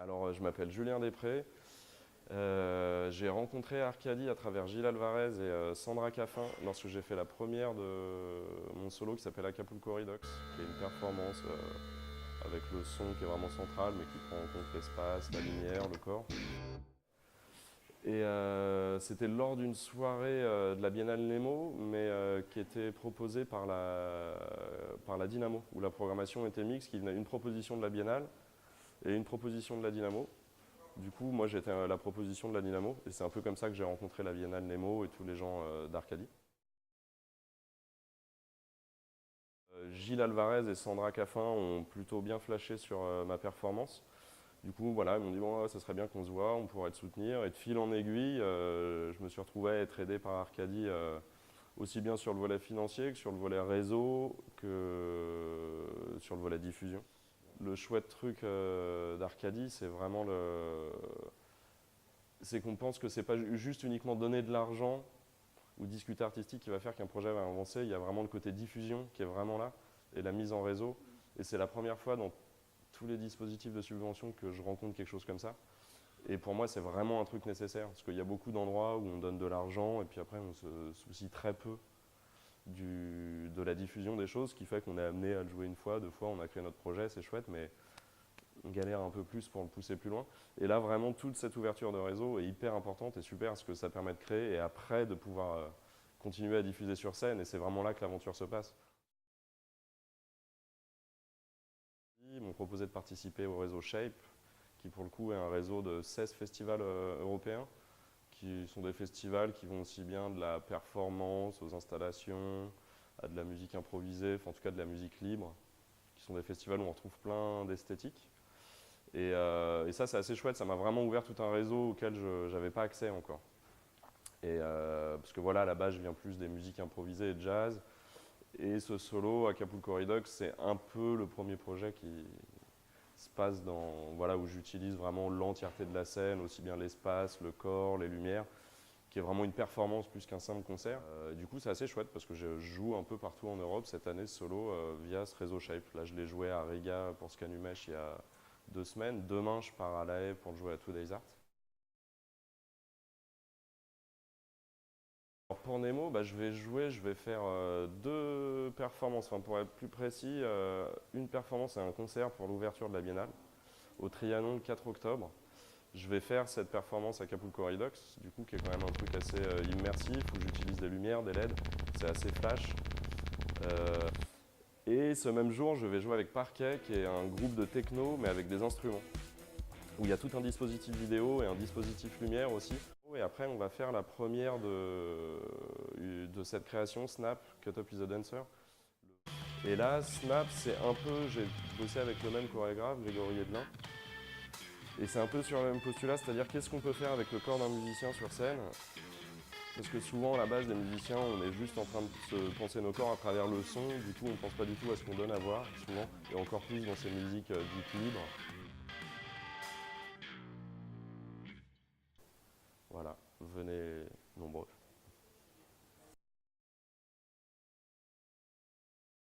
Alors, je m'appelle Julien Després. J'ai rencontré Arcadie à travers Gilles Alvarez et Sandra Caffin lorsque j'ai fait la première de mon solo qui s'appelle Acapulco Redux, qui est une performance avec le son qui est vraiment central mais qui prend en compte l'espace, la lumière, le corps. Et c'était lors d'une soirée de la Biennale Nemo, mais qui était proposée par la Dynamo, où la programmation était mixte, qui venait une proposition de la Biennale et une proposition de la Dynamo. Du coup, moi j'étais à la proposition de la Dynamo, et c'est un peu comme ça que j'ai rencontré la Biennale Nemo et tous les gens d'Arcadie. Gilles Alvarez et Sandra Caffin ont plutôt bien flashé sur ma performance. Du coup, voilà, ils m'ont dit bon, ça serait bien qu'on se voit, on pourrait te soutenir. Et de fil en aiguille, je me suis retrouvé à être aidé par Arcadie aussi bien sur le volet financier que sur le volet réseau, que sur le volet diffusion. Le chouette truc d'Arcadie, c'est vraiment c'est qu'on pense que c'est pas juste uniquement donner de l'argent ou discuter artistique qui va faire qu'un projet va avancer. Il y a vraiment le côté diffusion qui est vraiment là et la mise en réseau. Et c'est la première fois dans tous les dispositifs de subvention que je rencontre quelque chose comme ça. Et pour moi, c'est vraiment un truc nécessaire parce qu'il y a beaucoup d'endroits où on donne de l'argent et puis après on se soucie très peu de la diffusion des choses, ce qui fait qu'on est amené à le jouer une fois, deux fois, on a créé notre projet, c'est chouette, mais on galère un peu plus pour le pousser plus loin. Et là, vraiment, toute cette ouverture de réseau est hyper importante et super ce que ça permet de créer et après de pouvoir continuer à diffuser sur scène. Et c'est vraiment là que l'aventure se passe. Ils m'ont proposé de participer au réseau Shape, qui pour le coup est un réseau de 16 festivals européens, qui sont des festivals qui vont aussi bien de la performance aux installations, à de la musique improvisée, enfin, en tout cas de la musique libre, qui sont des festivals où on retrouve plein d'esthétiques. Et ça, c'est assez chouette, ça m'a vraiment ouvert tout un réseau auquel je n'avais pas accès encore. Parce que voilà, à la base, je viens plus des musiques improvisées et de jazz. Et ce solo, Acapulco Redux, c'est un peu le premier projet qui se passe voilà, où j'utilise vraiment l'entièreté de la scène, aussi bien l'espace, le corps, les lumières, qui est vraiment une performance plus qu'un simple concert. Du coup, c'est assez chouette parce que je joue un peu partout en Europe cette année ce solo via ce réseau Shape. Là, je l'ai joué à Riga pour Scanumesh il y a 2 semaines. Demain, je pars à La Haye pour le jouer à Today's Art. Alors pour Nemo, je vais faire 2 performances. Enfin, pour être plus précis, une performance et un concert pour l'ouverture de la Biennale au Trianon le 4 octobre. Je vais faire cette performance à Acapulco Redux, du coup, qui est quand même un truc assez immersif, où j'utilise des lumières, des LED, c'est assez flash. Et ce même jour, je vais jouer avec Parquet, qui est un groupe de techno, mais avec des instruments, où il y a tout un dispositif vidéo et un dispositif lumière aussi. Et après, on va faire la première de cette création, Snap, Cut Up is a Dancer. Et là, Snap, c'est un peu, j'ai bossé avec le même chorégraphe, Grégory Edelin. Et c'est un peu sur le même postulat, c'est-à-dire qu'est-ce qu'on peut faire avec le corps d'un musicien sur scène. Parce que souvent, à la base des musiciens, on est juste en train de se penser nos corps à travers le son. Du coup, on ne pense pas du tout à ce qu'on donne à voir, souvent. Et encore plus dans ces musiques dites libres. Voilà, venez nombreux.